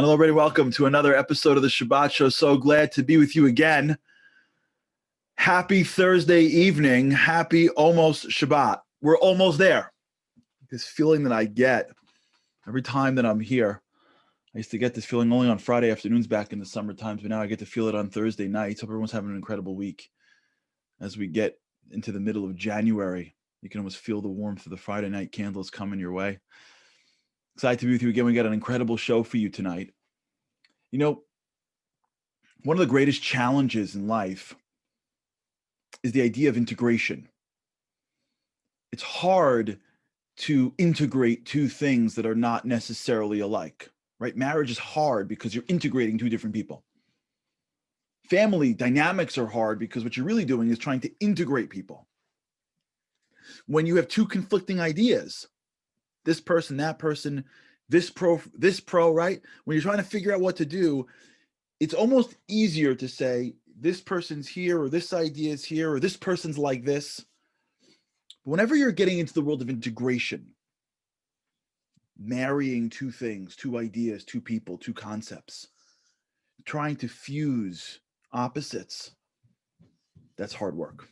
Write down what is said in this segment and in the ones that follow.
Hello, everybody. Welcome to another episode of the Shabbat Show. So glad to be with you again. Happy Thursday evening. Happy almost Shabbat. We're almost there. This feeling that I get every time that I'm here. I used to get this feeling only on Friday afternoons back in the summer times, but now I get to feel it on Thursday nights. Hope everyone's having an incredible week. As we get into the middle of January, you can almost feel the warmth of the Friday night candles coming your way. Excited to be with you again. We got an incredible show for you tonight. You know, one of the greatest challenges in life is the idea of integration. It's hard to integrate two things that are not necessarily alike, right? Marriage is hard because you're integrating two different people. Family dynamics are hard because what you're really doing is trying to integrate people. When you have two conflicting ideas, this person, that person, this pro, right? When you're trying to figure out what to do, it's almost easier to say this person's here or this idea is here or this person's like this. But whenever you're getting into the world of integration, marrying two things, two ideas, two people, two concepts, trying to fuse opposites, that's hard work.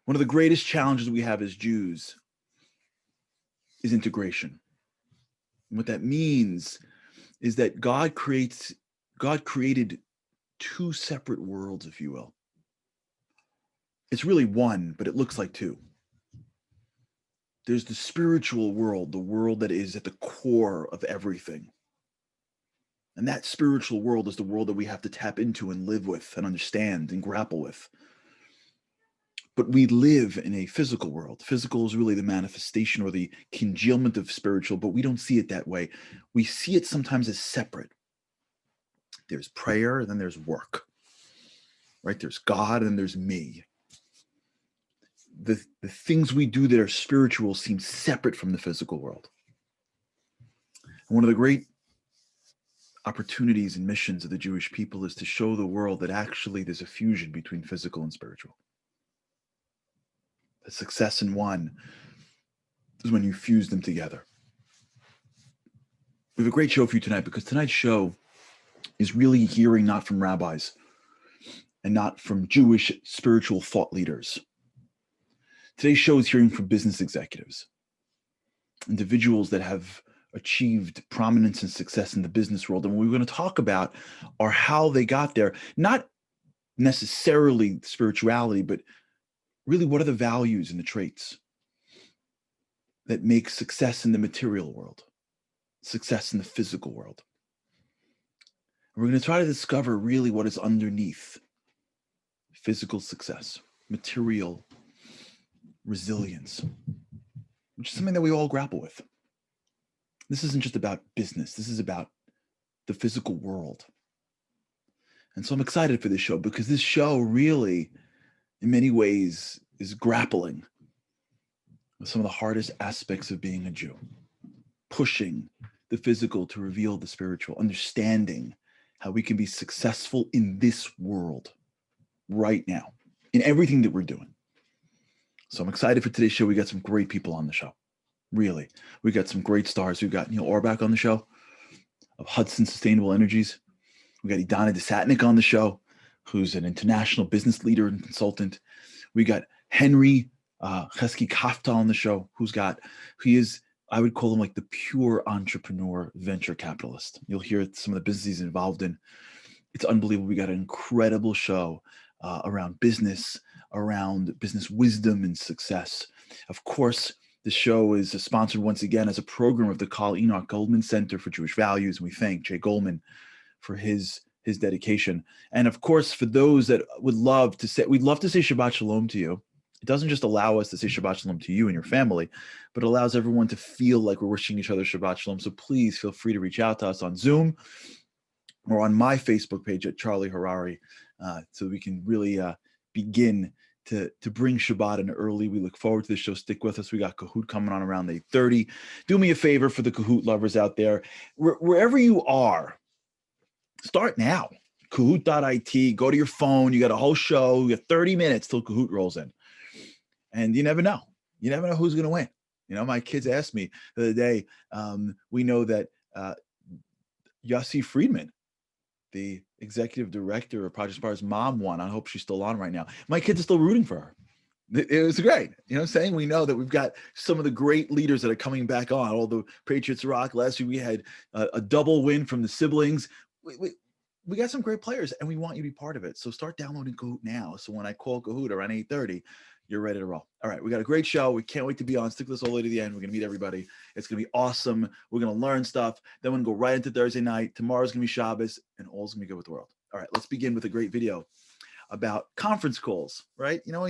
One of the greatest challenges we have as Jews is integration. And what that means is that God created two separate worlds, if you will. It's really one, but it looks like two. There's the spiritual world, the world that is at the core of everything. And that spiritual world is the world that we have to tap into and live with and understand and grapple with. But we live in a physical world. Physical is really the manifestation or the congealment of spiritual, but we don't see it that way. We see it sometimes as separate. There's prayer, and then there's work, right? There's God, and there's me. The things we do that are spiritual seem separate from the physical world. And one of the great opportunities and missions of the Jewish people is to show the world that actually there's a fusion between physical and spiritual. The success in one is when you fuse them together. We have a great show for you tonight because tonight's show is really hearing not from rabbis and not from Jewish spiritual thought leaders. Today's show is hearing from business executives, individuals that have achieved prominence and success in the business world. And what we're going to talk about are how they got there, not necessarily spirituality, but really what are the values and the traits that make success in the material world, success in the physical world. And we're going to try to discover really what is underneath physical success, material resilience, which is something that we all grapple with. This isn't just about business. This is about the physical world. And so I'm excited for this show because this show really, in many ways, is grappling with some of the hardest aspects of being a Jew, pushing the physical to reveal the spiritual, understanding how we can be successful in this world right now, in everything that we're doing. So I'm excited for today's show. We got some great people on the show. Really. We got some great stars. We've got Neil Orbach on the show of Hudson Sustainable Energies. We got Idana Desatnik on the show, who's an international business leader and consultant. We got Henry Chesky Kafta on the show, he is, I would call him like the pure entrepreneur venture capitalist. You'll hear some of the business he's involved in. It's unbelievable. We got an incredible show around business wisdom and success. Of course, the show is sponsored once again as a program of the Carl Enoch Goldman Center for Jewish Values. And we thank Jay Goldman for his dedication. And of course, for those that we'd love to say Shabbat Shalom to you. It doesn't just allow us to say Shabbat Shalom to you and your family, but it allows everyone to feel like we're wishing each other Shabbat Shalom. So please feel free to reach out to us on Zoom or on my Facebook page at Charlie Harari, so we can really begin to bring Shabbat in early. We look forward to the show. Stick with us. We got Kahoot coming on around 8:30. Do me a favor for the Kahoot lovers out there. Wherever you are, start now. Kahoot.it. Go to your phone. You got a whole show. You got 30 minutes till Kahoot rolls in. And you never know. You never know who's going to win. You know, my kids asked me the other day, we know that Yossi Friedman, the executive director of Project Inspire's mom, won. I hope she's still on right now. My kids are still rooting for her. It was great. You know what I'm saying? We know that we've got some of the great leaders that are coming back on. All the Patriots rock. Last week we had a double win from the siblings. We got some great players, and we want you to be part of it. So start downloading Kahoot now. So when I call Kahoot around 8:30, you're ready to roll. All right, we got a great show. We can't wait to be on. Stick with us all the way to the end. We're going to meet everybody. It's going to be awesome. We're going to learn stuff. Then we're going to go right into Thursday night. Tomorrow's going to be Shabbos, and all's going to be good with the world. All right, let's begin with a great video about conference calls, right? You know,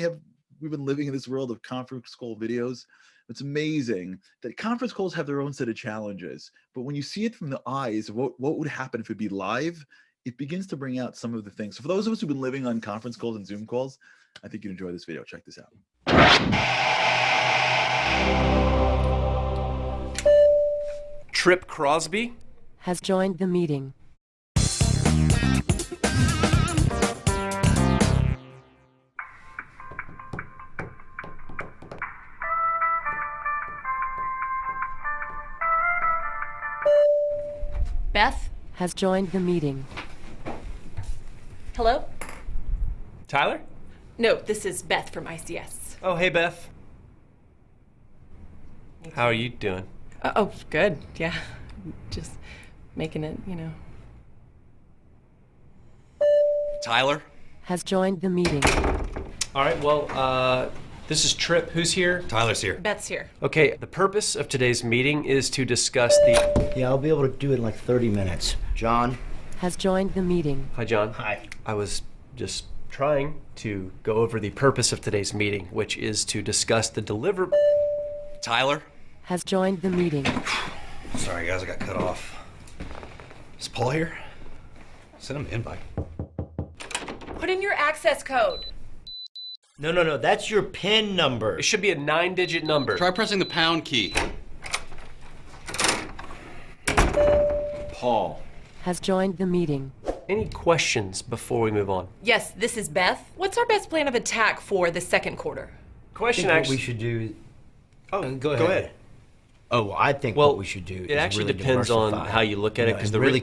we've been living in this world of conference call videos. It's amazing that conference calls have their own set of challenges, but when you see it from the eyes of what would happen if it'd be live, it begins to bring out some of the things. So for those of us who've been living on conference calls and Zoom calls, I think you'd enjoy this video. Check this out. Trip Crosby has joined the meeting. Beth has joined the meeting. Hello? Tyler? No, this is Beth from ICS. Oh, hey, Beth. How are you doing? Oh, good. Yeah. Just making it, you know. Tyler? Has joined the meeting. All right, well, this is Trip. Who's here? Tyler's here. Beth's here. Okay, the purpose of today's meeting is to discuss the... Yeah, I'll be able to do it in like 30 minutes. John? Has joined the meeting. Hi, John. Hi. I was just trying to go over the purpose of today's meeting, which is to discuss the Tyler? Has joined the meeting. Sorry, guys, I got cut off. Is Paul here? Send him an invite. Put in your access code. No, that's your PIN number. It should be a 9-digit number. Try pressing the pound key. Paul has joined the meeting. Any questions before we move on? Yes, this is Beth. What's our best plan of attack for the second quarter? Question What actually... we should do... Oh, go ahead. Oh, I think what we should do it actually depends on how you look at it, because the really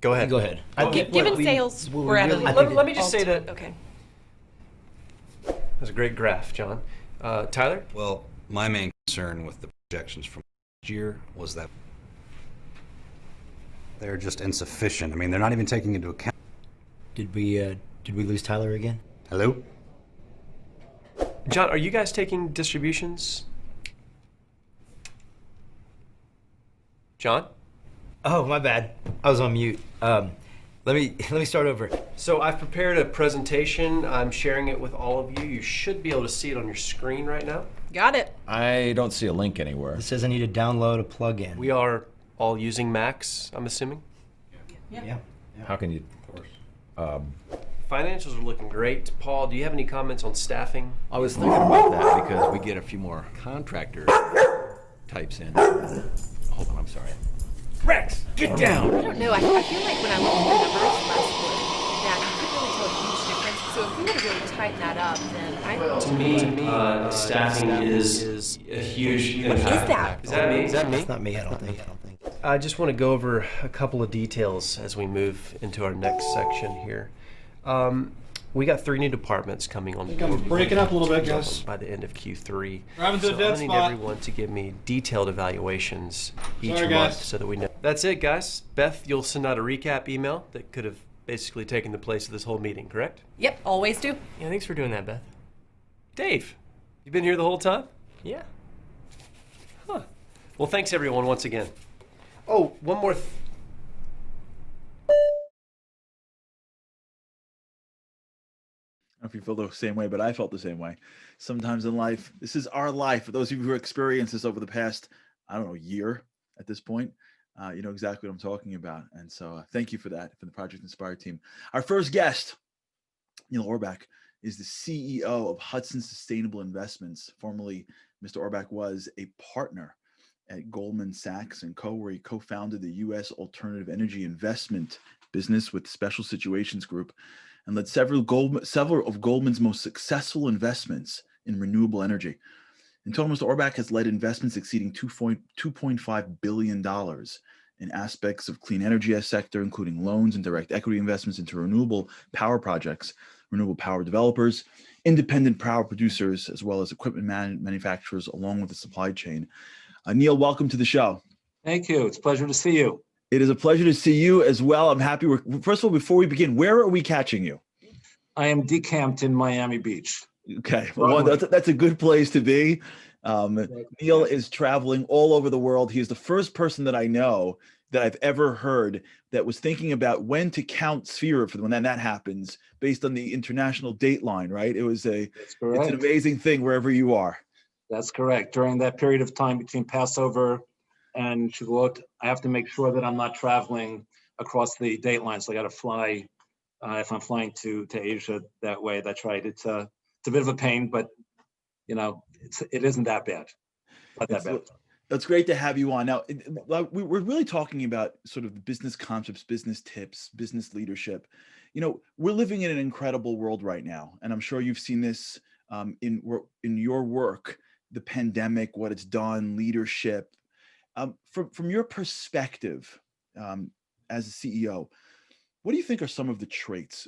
Go ahead. Go ahead. Given sales, we're at a... Let me just say that... Okay. That's a great graph, John. Tyler? Well, my main concern with the projections from last year was that they're just insufficient. I mean, they're not even taking into account... Did we lose Tyler again? Hello? John, are you guys taking distributions? John? Oh, my bad. I was on mute. Let me start over. So I've prepared a presentation. I'm sharing it with all of you. You should be able to see it on your screen right now. Got it. I don't see a link anywhere. It says I need to download a plugin. We are all using Macs, I'm assuming? Yeah. How can you? Financials are looking great. Paul, do you have any comments on staffing? I was thinking about that because we get a few more contractor types in. Hold on, I'm sorry. Rex, get down! I don't know. I feel like when I looked at the numbers last quarter, that you couldn't really tell a huge difference. So if we were to really tighten that up, then I don't... To me, staffing is a huge impact. Is that? Is that me? It's not me, I don't think. I just want to go over a couple of details as we move into our next section here. We got 3 new departments coming on board. Break it up a little bit, guys. By the end of Q3. Driving to So a dead I need spot. everyone to give me detailed evaluations each Sorry, month guys. so that we know. That's it, guys. Beth, you'll send out a recap email that could have basically taken the place of this whole meeting, correct? Yep, always do. Yeah, thanks for doing that, Beth. Dave, you been here the whole time? Yeah. Huh. Well, thanks everyone once again. Oh, one more I don't know if you feel the same way, but I felt the same way. Sometimes in life, this is our life. For those of you who experienced this over the past, I don't know, year at this point, you know exactly what I'm talking about. And so thank you for that, for the Project Inspire team. Our first guest, Neil Orbach, is the CEO of Hudson Sustainable Investments. Formerly, Mr. Orbach was a partner at Goldman Sachs & Co., where he co-founded the U.S. alternative energy investment business with Special Situations Group, and led several of Goldman's most successful investments in renewable energy. In total, Mr. Orbach has led investments exceeding $2.5 billion in aspects of clean energy sector, including loans and direct equity investments into renewable power projects, renewable power developers, independent power producers, as well as equipment manufacturers, along with the supply chain. Neil, welcome to the show. Thank you. It's a pleasure to see you. It is a pleasure to see you as well. I'm happy. First of all, before we begin, where are we catching you? I am decamped in Miami Beach. Okay, well, that's a good place to be. Neil is traveling all over the world. He is the first person that I know that I've ever heard that was thinking about when to count Sphira for when that happens based on the international dateline, right? It's an amazing thing wherever you are. That's correct. During that period of time between Passover and Shavuot, I have to make sure that I'm not traveling across the dateline. So I got to fly, if I'm flying to Asia that way, that's right. It's a bit of a pain, but it isn't that bad. Not that bad. That's great to have you on. Now, we're really talking about sort of business concepts, business tips, business leadership. We're living in an incredible world right now, and I'm sure you've seen this in your work, the pandemic, what it's done, leadership. From your perspective as a CEO, what do you think are some of the traits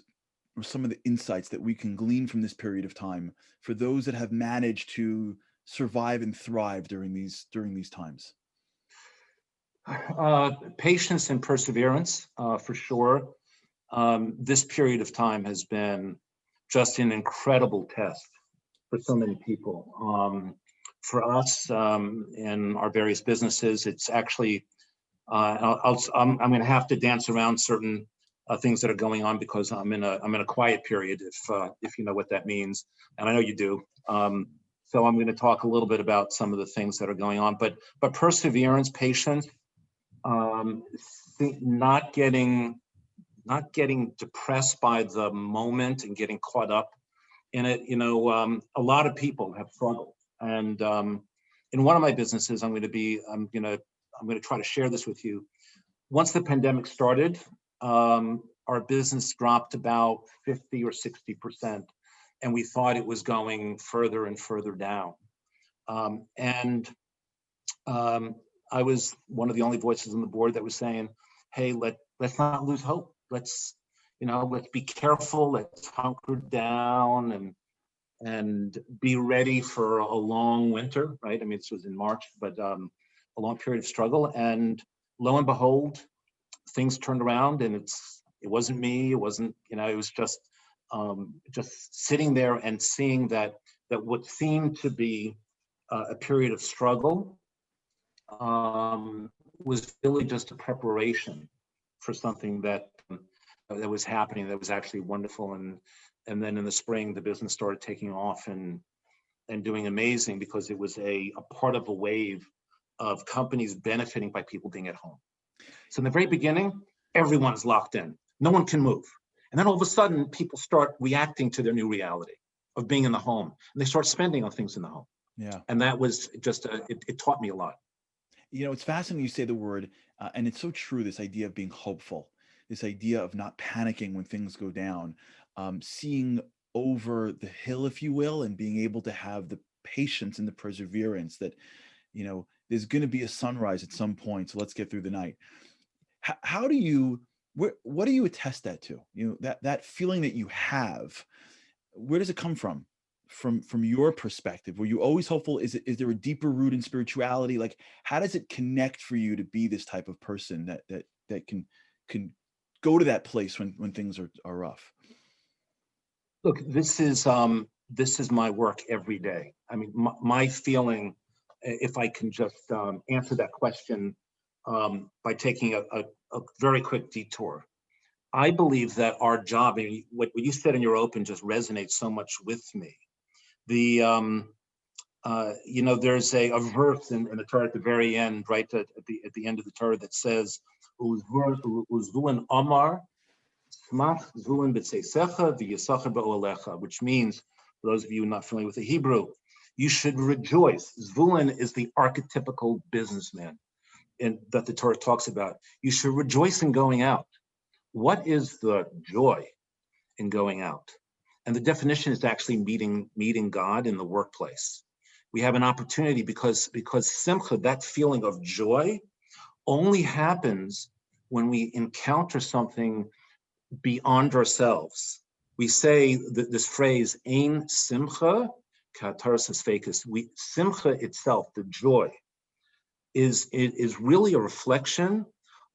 or some of the insights that we can glean from this period of time for those that have managed to survive and thrive during these times? Patience and perseverance, for sure. This period of time has been just an incredible test for so many people. For us in our various businesses, it's actually I'm going to have to dance around certain things that are going on because I'm in a quiet period, if you know what that means, and I know you do. So I'm going to talk a little bit about some of the things that are going on, but perseverance, patience, not getting depressed by the moment and getting caught up in it. A lot of people have struggled, and in one of my businesses, I'm going to try to share this with you. Once the pandemic started, our business dropped about 50 or 60%. And we thought it was going further and further down. I was one of the only voices on the board that was saying, hey, let's not lose hope. Let's be careful, let's hunker down and be ready for a long winter, right? I mean, this was in March, but a long period of struggle. And lo and behold, things turned around, and it wasn't me, it wasn't, it was just sitting there and seeing that what seemed to be a period of struggle was really just a preparation for something that was happening that was actually wonderful. And then in the spring, the business started taking off and doing amazing because it was a part of a wave of companies benefiting by people being at home. So in the very beginning, everyone's locked in. No one can move. And then all of a sudden, people start reacting to their new reality of being in the home. And they start spending on things in the home. Yeah. And that was just, it taught me a lot. It's fascinating you say the word, and it's so true, this idea of being hopeful, this idea of not panicking when things go down, seeing over the hill, if you will, and being able to have the patience and the perseverance that, there's going to be a sunrise at some point. So let's get through the night. How do you, what do you attest that to? That feeling that you have, where does it come from? From your perspective, were you always hopeful? Is there a deeper root in spirituality? Like, how does it connect for you to be this type of person that can go to that place when things are rough? Look, this is my work every day. I mean, my feeling, if I can just answer that question by taking a very quick detour. I believe that our job, and what you said in your open just resonates so much with me. There's a verse in the Torah at the very end, right at the end of the Torah that says, "Uzuan Amar, Smach Zuan B'Tzeisecha V'Yisacher B'Olecha," which means, for those of you not familiar with the Hebrew, you should rejoice. Zvulun is the archetypical businessman that the Torah talks about. You should rejoice in going out. What is the joy in going out? And the definition is actually meeting God in the workplace, we have an opportunity because simcha, that feeling of joy, only happens when we encounter something beyond ourselves. We say this phrase, "Ein simcha kataras hasfekis." Simcha itself, the joy, is really a reflection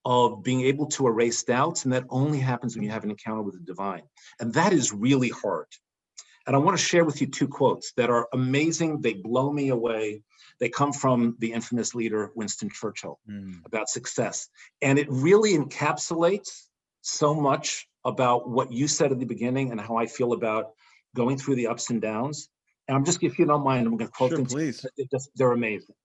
of being able to erase doubts, and that only happens when you have an encounter with the divine, and that is really hard. And I want to share with you two quotes that are amazing. They blow me away. They come from the infamous leader Winston Churchill about success, and it really encapsulates so much about what you said at the beginning and how I feel about going through the ups and downs. And I'm just, if you don't mind, I'm going to quote them. Please. They're amazing.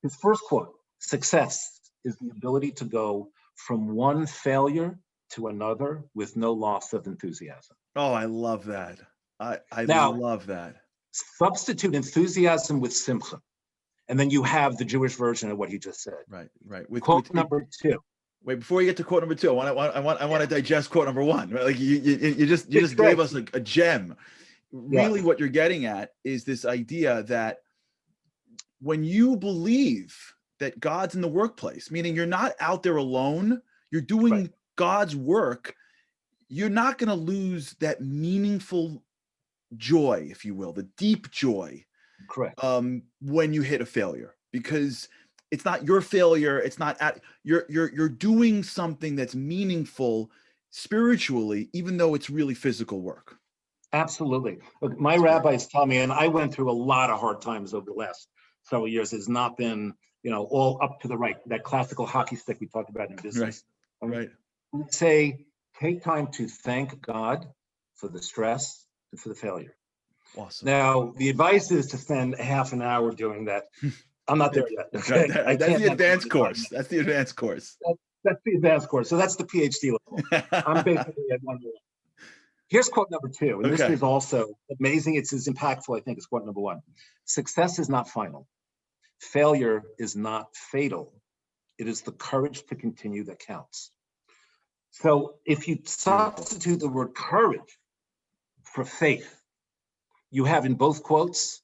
His first quote: "Success is the ability to go from one failure to another with no loss of enthusiasm." Oh, I love that. I Now, love that. Substitute enthusiasm with simcha, and then you have the Jewish version of what he just said. Right. Quote number two. Wait, before you get to quote number two, I want to digest quote number one. Right? Like you just gave us a gem. Really, what you're getting at is this idea that when you believe that God's in the workplace, meaning you're not out there alone, you're doing God's work, you're not going to lose that meaningful joy, if you will, the deep joy. Correct. When you hit a failure, because it's not your failure. It's not you're doing something that's meaningful spiritually, even though it's really physical work. Absolutely. Look, my rabbis tell me, and I went through a lot of hard times over the last several years. It's not been, all up to the right, that classical hockey stick we talked about in business. Right. We say, take time to thank God for the stress and for the failure. Awesome. Now, the advice is to spend half an hour doing that. I'm not there yet. Okay? That's the advanced course. That's the advanced course. That's the advanced course. So that's the PhD level. I'm basically at 101. Here's quote number two, and this is also amazing. It's as impactful, I think, as quote number one. "Success is not final. Failure is not fatal. It is the courage to continue that counts." So if you substitute the word courage for faith, you have in both quotes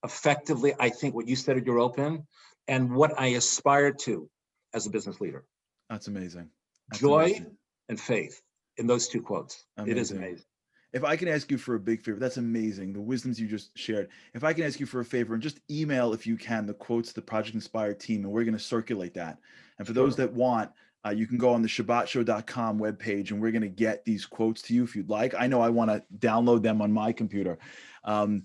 effectively, I think, what you said at your open and what I aspire to as a business leader. That's amazing. Joy and faith in those two quotes. It is amazing. If I can ask you for a big favor, that's amazing. The wisdoms you just shared. If I can ask you for a favor and just email, if you can, the quotes to the Project Inspire team, and we're going to circulate that. And for those that want, you can go on the ShabbatShow.com webpage, and we're going to get these quotes to you if you'd like. I know I want to download them on my computer. And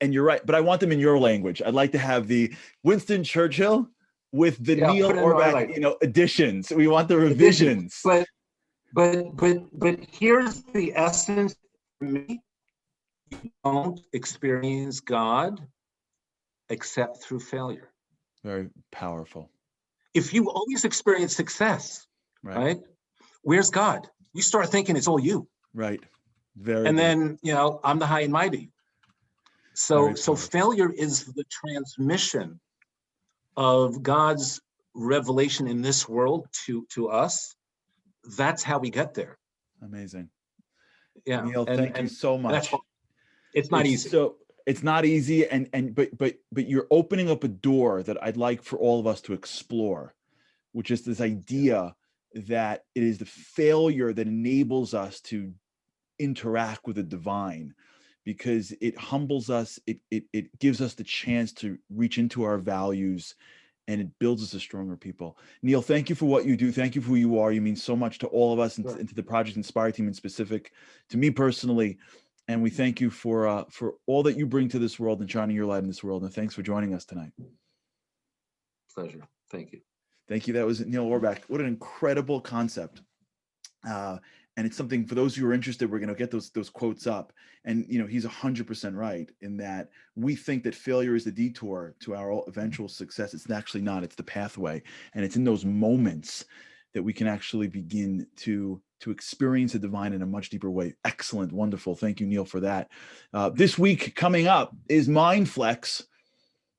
you're right, but I want them in your language. I'd like to have the Winston Churchill with the Neil Orbach, additions. We want the revisions. But here's the essence for me. You don't experience God except through failure. Very powerful. If you always experience success, right? Where's God? You start thinking it's all you. Right. Then, I'm the high and mighty. So failure is the transmission of God's revelation in this world to us. That's how we get there. Amazing. Yeah. Neil, thank you so much. It's not easy. So it's not easy, but you're opening up a door that I'd like for all of us to explore, which is this idea that it is the failure that enables us to interact with the divine, because it humbles us, it gives us the chance to reach into our values, and it builds us as stronger people. Neil, thank you for what you do. Thank you for who you are. You mean so much to all of us and to the Project Inspire team in specific, to me personally. And we thank you for all that you bring to this world and shining your light in this world. And thanks for joining us tonight. Pleasure. Thank you. Thank you. That was Neil Orbach. What an incredible concept. And it's something, for those who are interested, we're going to get those quotes up. And, he's 100% right in that we think that failure is the detour to our eventual success. It's actually not. It's the pathway. And it's in those moments that we can actually begin to experience the divine in a much deeper way. Excellent. Wonderful. Thank you, Neil, for that. This week coming up is MindFlex.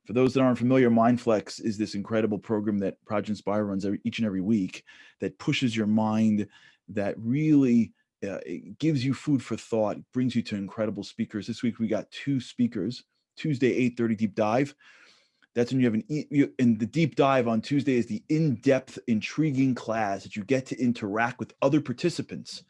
For those that aren't familiar, MindFlex is this incredible program that Project Inspire runs each and every week that pushes your mind, that really it gives you food for thought, brings you to incredible speakers. This week we got two speakers. Tuesday, 8:30 deep dive. That's when you have and the deep dive on Tuesday is the in-depth, intriguing class that you get to interact with other participants.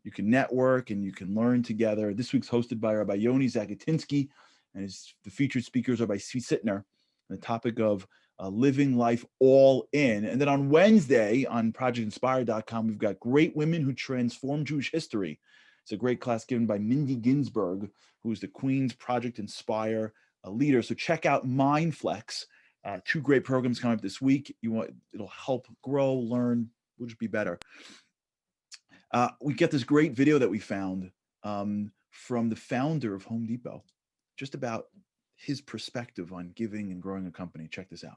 You can network and you can learn together. This week's hosted by Rabbi Yoni Zagatinsky, and the featured speakers are by Svi Sittner. The topic of living life all in. And then on Wednesday on projectinspire.com, we've got Great Women Who Transform Jewish History. It's a great class given by Mindy Ginsburg, who is the Queen's Project Inspire leader. So check out MindFlex. 2 great programs coming up this week. It'll help grow, learn, will just be better. We get this great video that we found from the founder of Home Depot, just about his perspective on giving and growing a company. Check this out.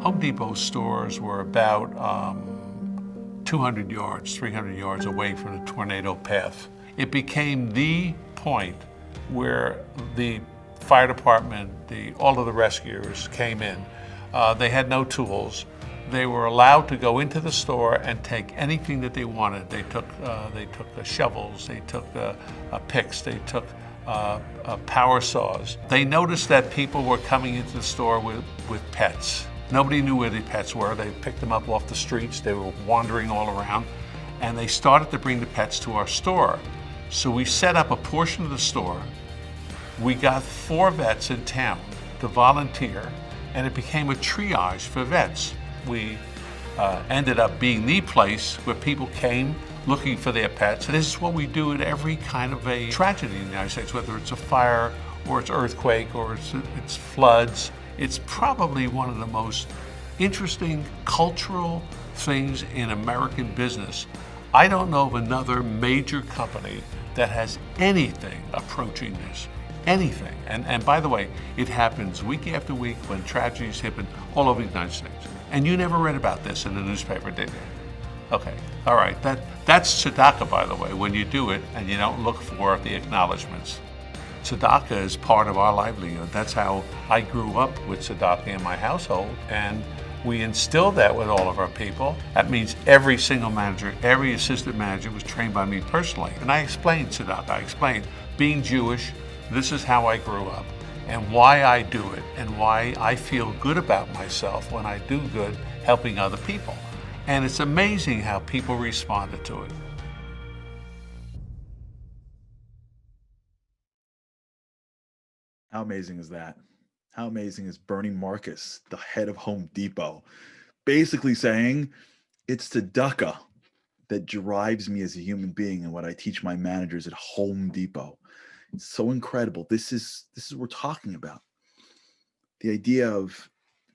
Home Depot stores were about 200 yards, 300 yards away from the tornado path. It became the point where the fire department, all of the rescuers came in. They had no tools. They were allowed to go into the store and take anything that they wanted. They took the shovels, they took the picks, they took power saws. They noticed that people were coming into the store with pets. Nobody knew where the pets were. They picked them up off the streets. They were wandering all around. And they started to bring the pets to our store. So we set up a portion of the store. We got 4 vets in town to volunteer, and it became a triage for vets. We ended up being the place where people came looking for their pets. And this is what we do at every kind of a tragedy in the United States, whether it's a fire or it's earthquake or it's floods. It's probably one of the most interesting cultural things in American business. I don't know of another major company that has anything approaching this, anything. And by the way, it happens week after week when tragedies happen all over the United States. And you never read about this in the newspaper, did you? Okay, all right, that's tzedakah, by the way, when you do it and you don't look for the acknowledgments. Tzedakah is part of our livelihood. That's how I grew up with tzedakah in my household, and we instilled that with all of our people. That means every single manager, every assistant manager was trained by me personally. And I explained tzedakah. I explained being Jewish, this is how I grew up, and why I do it, and why I feel good about myself when I do good helping other people. And it's amazing how people responded to it. How amazing is that? How amazing is Bernie Marcus, the head of Home Depot, basically saying it's tzedakah that drives me as a human being and what I teach my managers at Home Depot. It's so incredible. This is what we're talking about. The idea of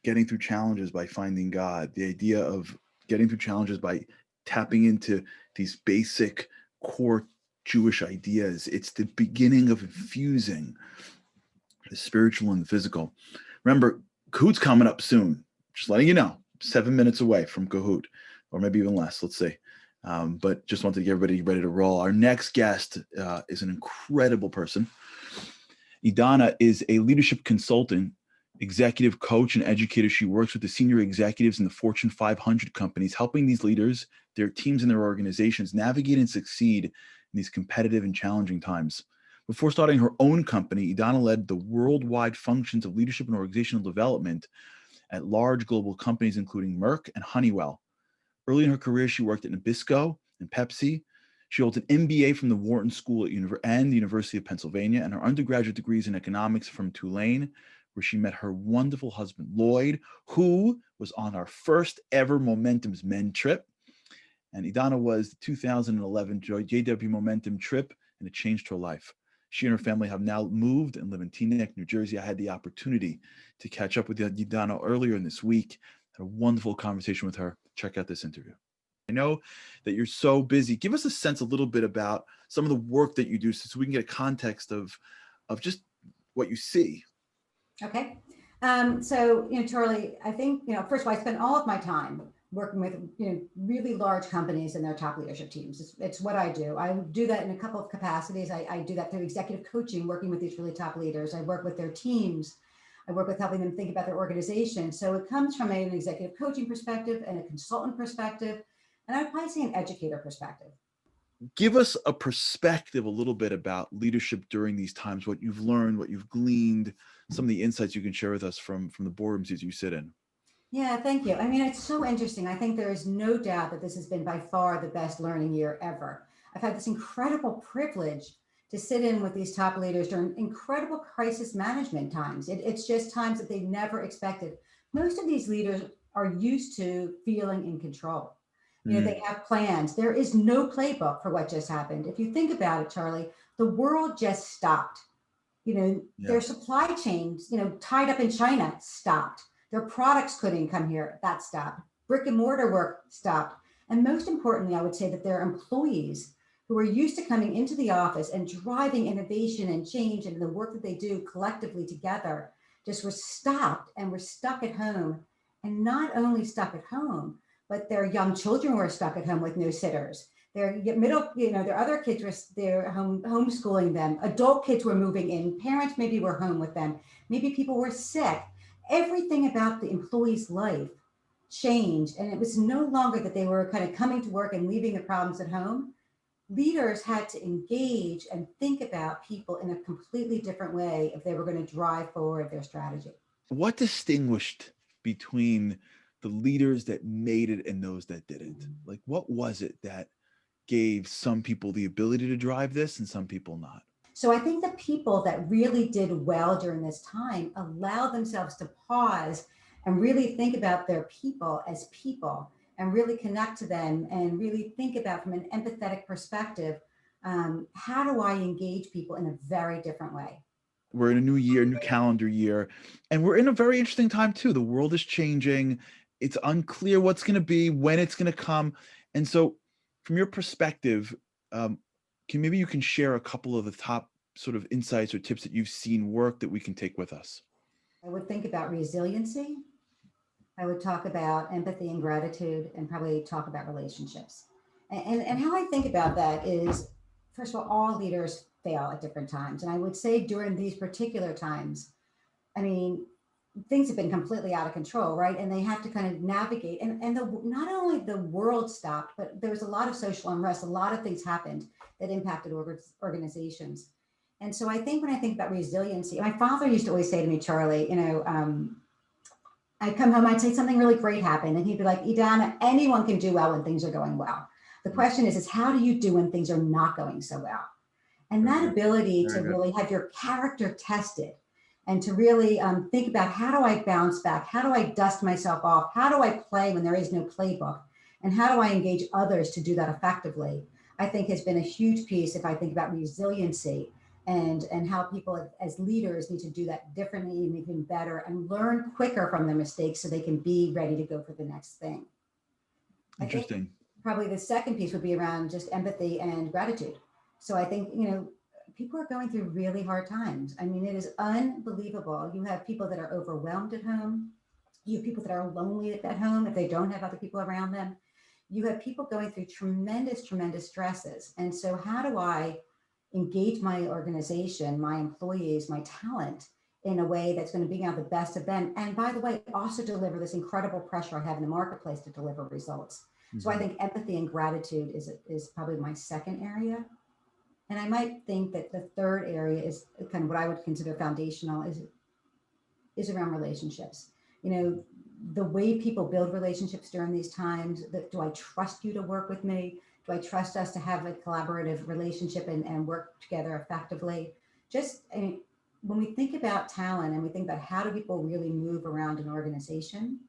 getting through challenges by finding God, the idea of getting through challenges by tapping into these basic core Jewish ideas. It's the beginning of infusing the spiritual and the physical. Remember, Kahoot's coming up soon. Just letting you know, 7 minutes away from Kahoot, or maybe even less, let's see. But just wanted to get everybody ready to roll. Our next guest is an incredible person. Idana is a leadership consultant, executive coach, and educator. She works with the senior executives in the Fortune 500 companies, helping these leaders, their teams, and their organizations navigate and succeed in these competitive and challenging times. Before starting her own company, Idana led the worldwide functions of leadership and organizational development at large global companies, including Merck and Honeywell. Early in her career, she worked at Nabisco and Pepsi. She holds an MBA from the Wharton School and the University of Pennsylvania, and her undergraduate degrees in economics from Tulane, where she met her wonderful husband, Lloyd, who was on our first ever Momentum's Men trip. And Idana was the 2011 JW Momentum trip, and it changed her life. She and her family have now moved and live in Teaneck, New Jersey. I had the opportunity to catch up with Idana earlier in this week. Had a wonderful conversation with her. Check out this interview. I know that you're so busy. Give us a sense a little bit about some of the work that you do so we can get a context of just what you see. Okay. So, Charlie, I think, first of all, I spend all of my time working with, really large companies and their top leadership teams. It's what I do. I do that in a couple of capacities. I do that through executive coaching, working with these really top leaders. I work with their teams. I work with helping them think about their organization. So it comes from an executive coaching perspective and a consultant perspective, and I'd probably say an educator perspective. Give us a perspective a little bit about leadership during these times, what you've learned, what you've gleaned, some of the insights you can share with us from the boardrooms that you sit in. Yeah, thank you. I mean, it's so interesting. I think there is no doubt that this has been by far the best learning year ever. I've had this incredible privilege to sit in with these top leaders during incredible crisis management times. It's just times that they never expected. Most of these leaders are used to feeling in control. They have plans. There is no playbook for what just happened. If you think about it, Charlie, the world just stopped. Their supply chains, tied up in China, stopped. Their products couldn't come here. That stopped. Brick and mortar work stopped. And most importantly, I would say that their employees who are used to coming into the office and driving innovation and change and the work that they do collectively together just were stopped and were stuck at home. And not only stuck at home, but their young children were stuck at home with no sitters. Their their other kids were homeschooling them. Adult kids were moving in. Parents maybe were home with them. Maybe people were sick. Everything about the employee's life changed. And it was no longer that they were kind of coming to work and leaving the problems at home. Leaders had to engage and think about people in a completely different way if they were going to drive forward their strategy. What distinguished between the leaders that made it and those that didn't? Like, what was it that gave some people the ability to drive this and some people not? So I think the people that really did well during this time allowed themselves to pause and really think about their people as people and really connect to them and really think about, from an empathetic perspective, how do I engage people in a very different way? We're in a new year, new calendar year, and we're in a very interesting time too. The world is changing. It's unclear what's going to be, when it's going to come. And so from your perspective, maybe you can share a couple of the top sort of insights or tips that you've seen work that we can take with us. I would think about resiliency. I would talk about empathy and gratitude, and probably talk about relationships. And how I think about that is, first of all leaders fail at different times. And I would say during these particular times, I mean, things have been completely out of control, right? And they have to kind of navigate. And not only the world stopped, but there was a lot of social unrest. A lot of things happened that impacted organizations. And so I think when I think about resiliency, my father used to always say to me, Charlie, I'd come home, I'd say something really great happened. And he'd be like, Idana, anyone can do well when things are going well. The question is how do you do when things are not going so well? And that ability to really have your character tested and to really think about, how do I bounce back? How do I dust myself off? How do I play when there is no playbook? And how do I engage others to do that effectively? I think has been a huge piece if I think about resiliency and how people as leaders need to do that differently and even better and learn quicker from their mistakes so they can be ready to go for the next thing. Interesting. Probably the second piece would be around just empathy and gratitude. So I think, people are going through really hard times. I mean, it is unbelievable. You have people that are overwhelmed at home. You have people that are lonely at home if they don't have other people around them. You have people going through tremendous, tremendous stresses. And so how do I engage my organization, my employees, my talent in a way that's going to bring out the best of them? And by the way, also deliver this incredible pressure I have in the marketplace to deliver results. Mm-hmm. So I think empathy and gratitude is probably my second area. And I might think that the third area is kind of what I would consider foundational is around relationships. The way people build relationships during these times, do I trust you to work with me? Do I trust us to have a collaborative relationship and work together effectively? When we think about talent and we think about how do people really move around an organization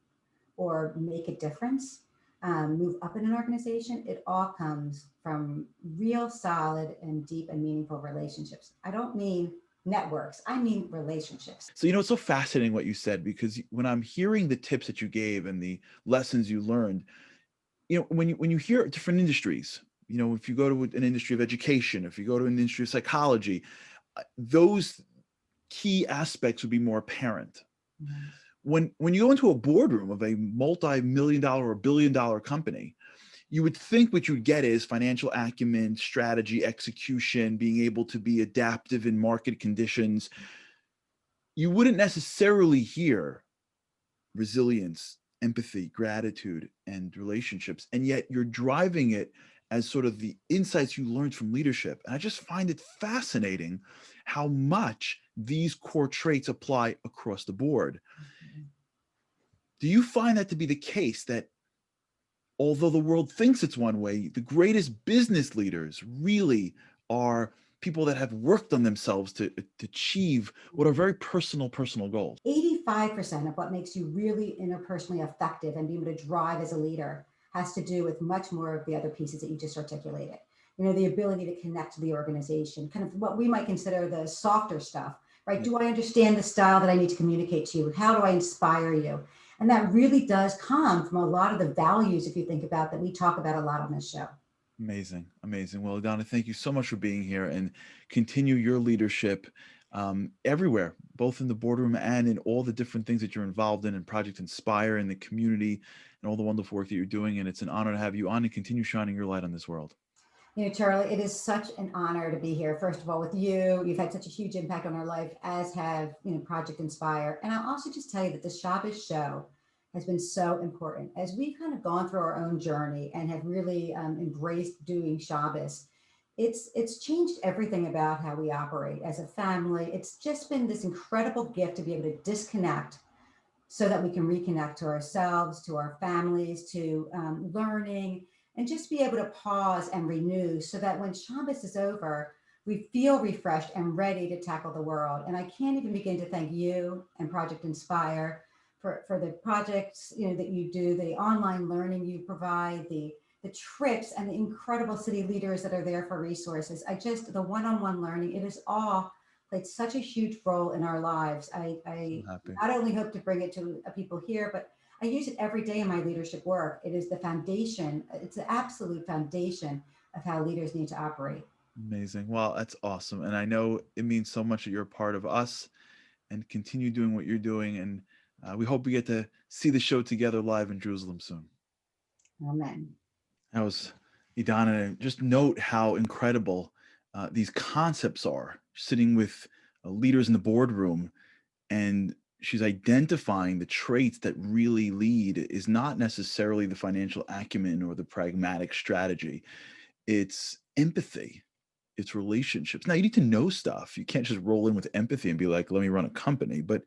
or make a difference, move up in an organization, it all comes from real solid and deep and meaningful relationships. I don't mean networks, I mean relationships. So, it's so fascinating what you said, because when I'm hearing the tips that you gave and the lessons you learned, when you hear different industries, if you go to an industry of education, if you go to an industry of psychology, those key aspects would be more apparent. When you go into a boardroom of a multi-million-dollar or billion-dollar company, you would think what you'd get is financial acumen, strategy, execution, being able to be adaptive in market conditions. You wouldn't necessarily hear resilience, empathy, gratitude, and relationships. And yet you're driving it as sort of the insights you learned from leadership. And I just find it fascinating how much these core traits apply across the board. Do you find that to be the case, that although the world thinks it's one way, the greatest business leaders really are people that have worked on themselves to achieve what are very personal goals? 85% of what makes you really interpersonally effective and be able to drive as a leader has to do with much more of the other pieces that you just articulated. The ability to connect to the organization, kind of what we might consider the softer stuff, right? Do I understand the style that I need to communicate to you? How do I inspire you? And that really does come from a lot of the values, if you think about, that we talk about a lot on this show. Amazing. Well, Donna, thank you so much for being here, and continue your leadership everywhere, both in the boardroom and in all the different things that you're involved in Project Inspire and the community and all the wonderful work that you're doing. And it's an honor to have you on and continue shining your light on this world. Charlie, it is such an honor to be here. First of all, with you, you've had such a huge impact on our life, as have, Project Inspire. And I'll also just tell you that the Shabbos show has been so important. As we've kind of gone through our own journey and have really embraced doing Shabbos, it's changed everything about how we operate as a family. It's just been this incredible gift to be able to disconnect so that we can reconnect to ourselves, to our families, to learning, and just be able to pause and renew so that when Shabbos is over, we feel refreshed and ready to tackle the world. And I can't even begin to thank you and Project Inspire for the projects that you do, the online learning you provide, the trips, and the incredible city leaders that are there for resources. The one-on-one learning, it has all played such a huge role in our lives. I not only hope to bring it to people here, but I use it every day in my leadership work. It is the foundation. It's the absolute foundation of how leaders need to operate. Amazing. Well, that's awesome. And I know it means so much that you're a part of us, and continue doing what you're doing. And we hope we get to see the show together live in Jerusalem soon. Amen. That was Idana. Just note how incredible these concepts are, sitting with leaders in the boardroom, and she's identifying the traits that really lead is not necessarily the financial acumen or the pragmatic strategy. It's empathy. It's relationships. Now, you need to know stuff. You can't just roll in with empathy and be like, let me run a company. But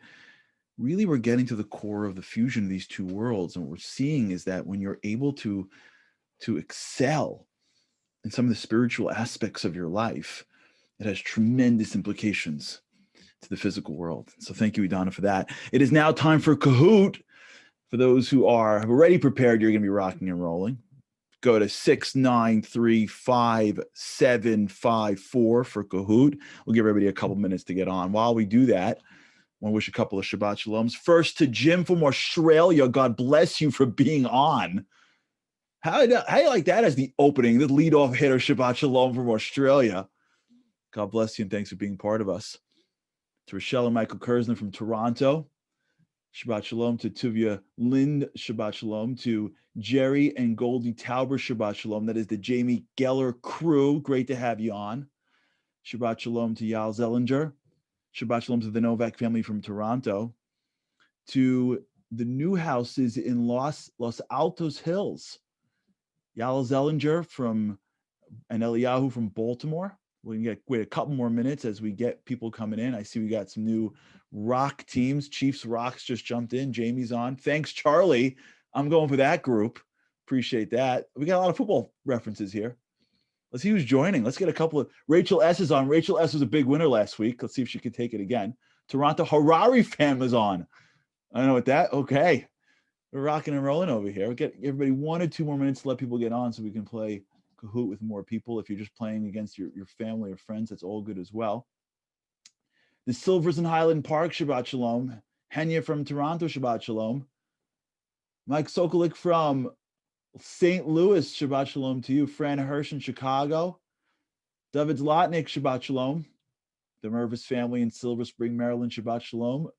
really, we're getting to the core of the fusion of these two worlds. And what we're seeing is that when you're able to excel in some of the spiritual aspects of your life, it has tremendous implications to the physical world. So thank you, Idana, for that. It is now time for Kahoot. For those who have already prepared, you're going to be rocking and rolling. Go to 6935754 for Kahoot. We'll give everybody a couple minutes to get on. While we do that, I want to wish a couple of Shabbat Shaloms. First to Jim from Australia. God bless you for being on. How do you like that as the opening, the leadoff hitter, Shabbat Shalom from Australia? God bless you, and thanks for being part of us. To Rochelle and Michael Kersner from Toronto, Shabbat Shalom. To Tuvia Lind, Shabbat Shalom. To Jerry and Goldie Tauber, Shabbat Shalom. That is the Jamie Geller crew. Great to have you on. Shabbat Shalom to Yal Zellinger. Shabbat Shalom to the Novak family from Toronto. To the new houses in Los Altos Hills. Yal Zellinger and Eliyahu from Baltimore. We can wait a couple more minutes as we get people coming in. I see we got some new rock teams. Chiefs Rocks just jumped in. Jamie's on. Thanks, Charlie. I'm going for that group. Appreciate that. We got a lot of football references here. Let's see who's joining. Let's get a couple of. Rachel S is on. Rachel S was a big winner last week. Let's see if she can take it again. Toronto Harari fan was on. I don't know what that. Okay. We're rocking and rolling over here. We'll get everybody 1 or 2 more minutes to let people get on so we can play Kahoot with more people. If you're just playing against your family or friends, that's all good as well. The Silvers in Highland Park, Shabbat Shalom. Henya from Toronto, Shabbat Shalom. Mike Sokolik from St. Louis, Shabbat Shalom to you. Fran Hirsch in Chicago. David Zlotnick, Shabbat Shalom. The Mervis family in Silver Spring, Maryland, Shabbat Shalom.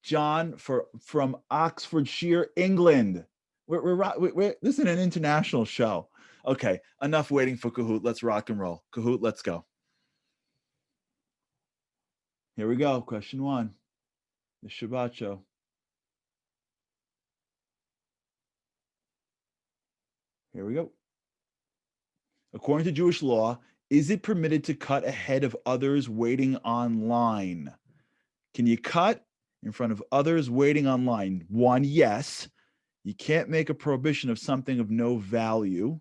John from Oxfordshire, England. This is an international show. Okay, enough waiting for Kahoot. Let's rock and roll. Kahoot, let's go. Here we go. Question 1. The Shabbat show. Here we go. According to Jewish law, is it permitted to cut ahead of others waiting online? Can you cut in front of others waiting online? 1, yes. You can't make a prohibition of something of no value.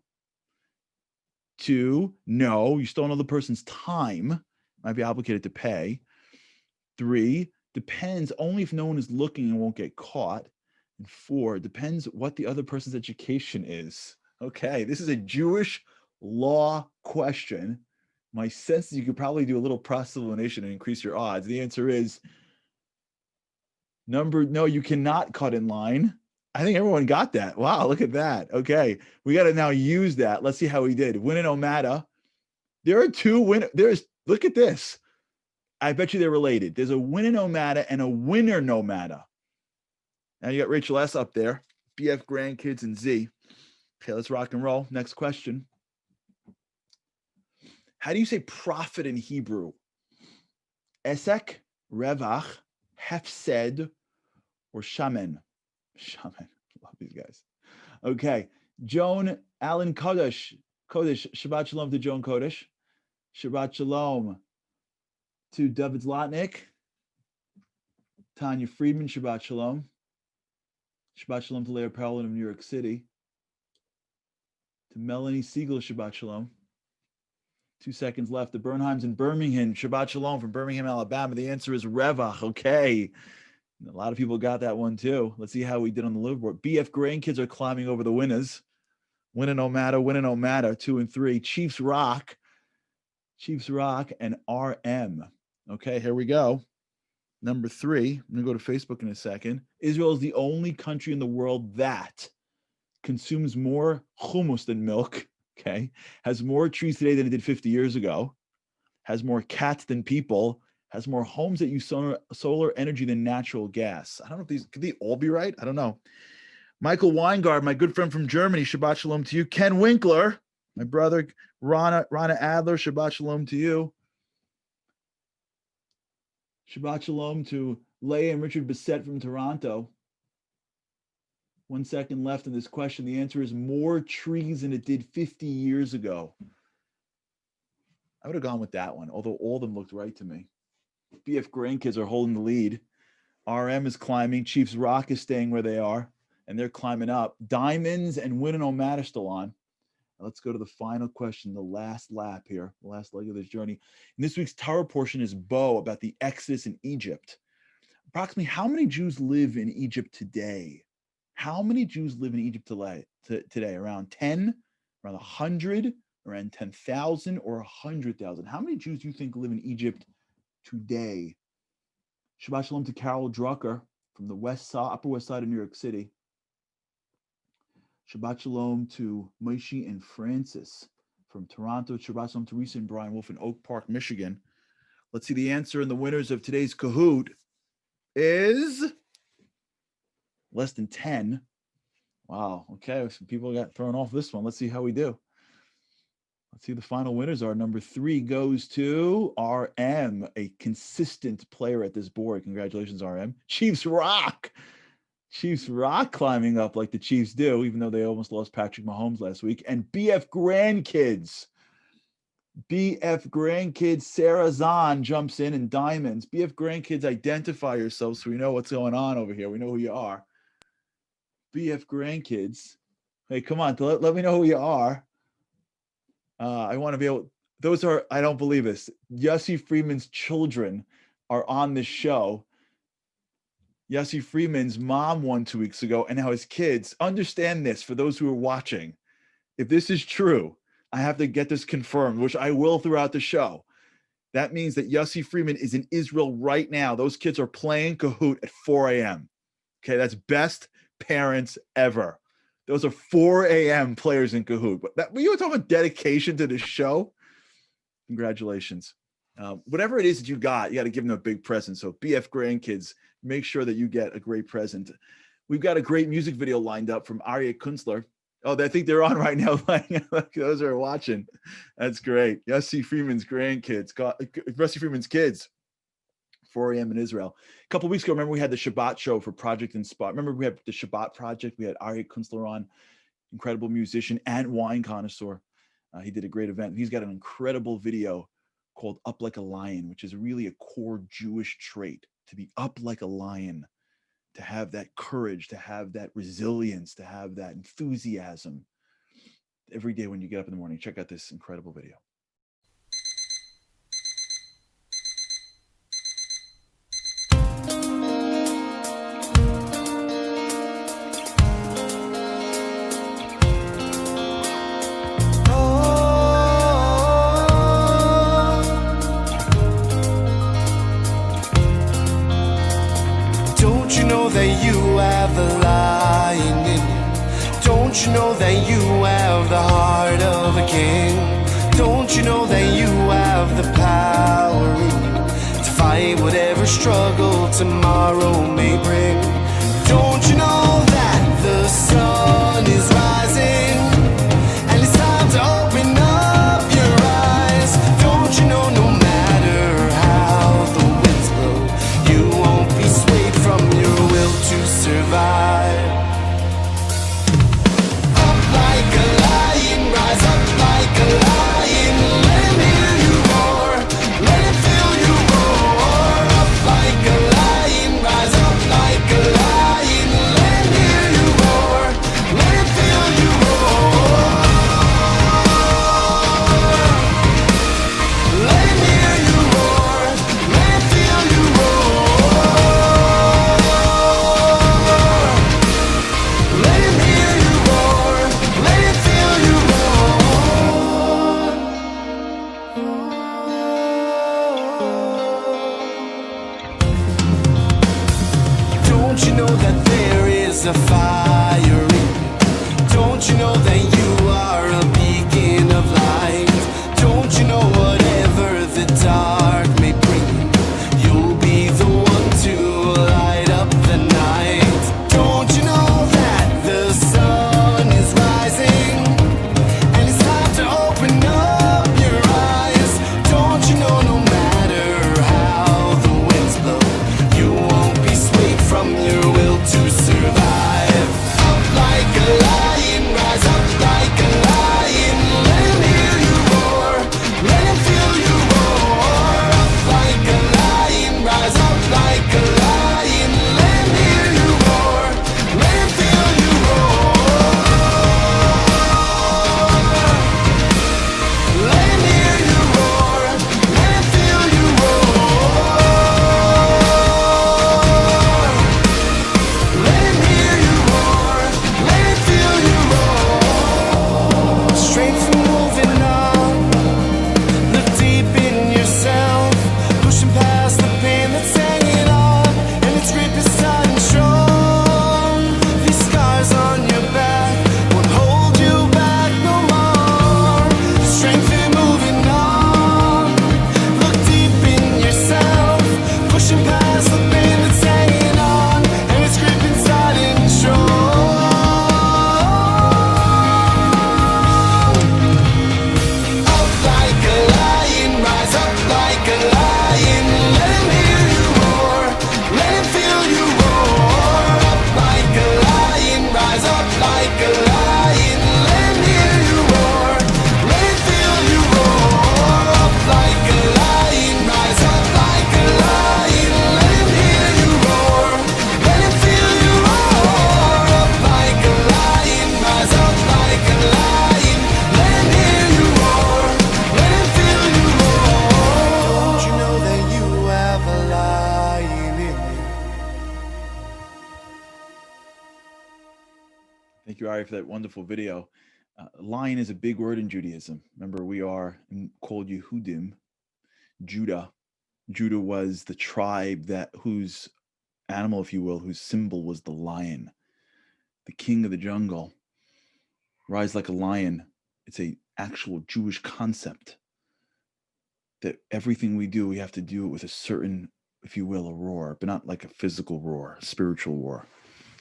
2, no, you still know the person's time. Might be obligated to pay. 3, depends only if no one is looking and won't get caught. And 4, depends what the other person's education is. Okay, this is a Jewish law question. My sense is you could probably do a little cross-elimination and increase your odds. The answer is no, you cannot cut in line. I think everyone got that. Wow, look at that. Okay, we got to now use that. Let's see how we did. Win and no matter. There are 2 winners. Look at this. I bet you they're related. There's a win and no matter and a winner no matter. Now you got Rachel S up there, BF Grandkids and Z. Okay, let's rock and roll. Next question. How do you say profit in Hebrew? Esek, revach, hefsed, or shaman? Shaman. Love these guys. Okay. Joan Allen Kodesh. Shabbat shalom to Joan Kodesh. Shabbat shalom to David Zlotnick. Tanya Friedman, Shabbat shalom. Shabbat shalom to Leah Perlin of New York City. To Melanie Siegel, Shabbat shalom. 2 seconds left. The Bernheims in Birmingham, Shabbat shalom from Birmingham, Alabama. The answer is Revach. Okay. A lot of people got that one too. Let's see how we did on the leaderboard. BF Grandkids are climbing over the winners. Win and no matter. 2 and 3. Chiefs Rock, and RM. Okay, here we go. Number 3. I'm going to go to Facebook in a second. Israel is the only country in the world that consumes more hummus than milk. Okay, has more trees today than it did 50 years ago. Has more cats than people. Has more homes that use solar energy than natural gas. I don't know if could they all be right? I don't know. Michael Weingard, my good friend from Germany, Shabbat shalom to you. Ken Winkler, my brother, Rana Adler, Shabbat shalom to you. Shabbat shalom to Leah and Richard Bissett from Toronto. 1 second left in this question. The answer is more trees than it did 50 years ago. I would have gone with that one, although all of them looked right to me. BF Grandkids are holding the lead. RM is climbing. Chiefs Rock is staying where they are, and they're climbing up. Diamonds and Win and Omat are still on. Now let's go to the final question, the last lap here, the last leg of this journey. And this week's Torah portion is Bo, about the Exodus in Egypt. Approximately how many Jews live in Egypt today? How many Jews live in Egypt today? Around 10, around 100, around 10,000, or 100,000? How many Jews do you think live in Egypt today? Shabbat shalom to Carol Drucker from the Upper West Side of New York City. Shabbat shalom to Moshe and Francis from Toronto. Shabbat shalom to Teresa and Brian Wolf in Oak Park, Michigan. Let's see the answer, and the winners of today's Kahoot is less than 10. Wow. Okay. Some people got thrown off this one. Let's see how we do. Let's see who the final winners are. Number 3 goes to RM, a consistent player at this board. Congratulations, RM. Chiefs Rock. Chiefs Rock climbing up like the Chiefs do, even though they almost lost Patrick Mahomes last week. And BF Grandkids. BF Grandkids, Sarah Zahn jumps in and diamonds. BF Grandkids, identify yourself so we know what's going on over here. We know who you are. BF Grandkids. Hey, come on, let me know who you are. I want to be able, those are, I don't believe this. Yossi Freeman's children are on this show. Yossi Freeman's mom won 2 weeks ago, and now his kids. Understand this, for those who are watching. If this is true, I have to get this confirmed, which I will throughout the show. That means that Yossi Freeman is in Israel right now. Those kids are playing Kahoot at 4 a.m. Okay, that's best parents ever. Those are 4 a.m. players in Kahoot. But you were talking about dedication to this show. Congratulations. Whatever it is that you got to give them a big present. So BF grandkids, make sure that you get a great present. We've got a great music video lined up from Arya Kunstler. Oh, I think they're on right now. Those who are watching. That's great. Yossi Freeman's grandkids, Yossi Freeman's kids, 4 a.m. in Israel. A couple of weeks ago, remember we had the Shabbat show for Project Inspire. Remember we had the Shabbat project. We had Arya Kunstler on, incredible musician and wine connoisseur. He did a great event. He's got an incredible video called Up Like a Lion, which is really a core Jewish trait, to be up like a lion, to have that courage, to have that resilience, to have that enthusiasm every day when you get up in the morning. Check out this incredible video. That you have the lion in you? Don't you know that you have the heart of a king? Don't you know that you have the power in you to fight whatever struggle tomorrow may bring? Don't you know that the sun is rising and it's time to open up your eyes? Don't you know no matter how the winds blow, you won't be swayed from your will to survive. Up like a lion, rise up like a lion. Let him hear you roar, let him feel you roar. Up like a lion, rise up like a lion. Let him hear you roar, let him feel you roar. Let him hear you roar, let him feel you roar. Let him hear you roar, let him feel you roar. Don't you know that there is a fire in you? Don't you know that you are a beacon of light? Don't you know whatever the dark may bring, you'll be the one to light up the night? Don't you know that the sun is rising and it's time to open up your eyes? Don't you know no matter how the winds blow, you won't be swayed from your will to survive? Up like a lion, rise up like a lion. Let him hear you roar, let him feel you roar. Up like a lion, rise up like a lion. Let him hear you roar, let him feel you roar. Let him hear you roar, let him feel you roar. Let him hear you roar, let him feel you roar. Strength from moving on. Look deep in yourself, pushing past the pain that's hanging on, and its grip is tight and strong. These scars on your back won't hold you back no more. Strength in moving on. Look deep in yourself, pushing past the pain that's hanging on, and its grip is tight and strong. Up like a lion, rise up like a lion. Let him hear you roar, let him feel you roar. Up like a lion, rise up like a lion. Let him hear you roar, let him feel you roar. Up like a lion, rise up like a lion. Let him hear you roar, let him feel you roar. Up like a lion, rise up like a lion. Let him hear you roar, let him feel you roar. Don't you know that you have a lion in you? Thank you, Ari, for that wonderful video. Lion is a big word in Judaism. Remember, we are called Yehudim, Judah. Judah was the tribe whose animal, if you will, whose symbol was the lion, the king of the jungle. Rise like a lion. It's a actual Jewish concept. that everything we do, we have to do it with a certain, if you will, a roar, but not like a physical roar, a spiritual roar.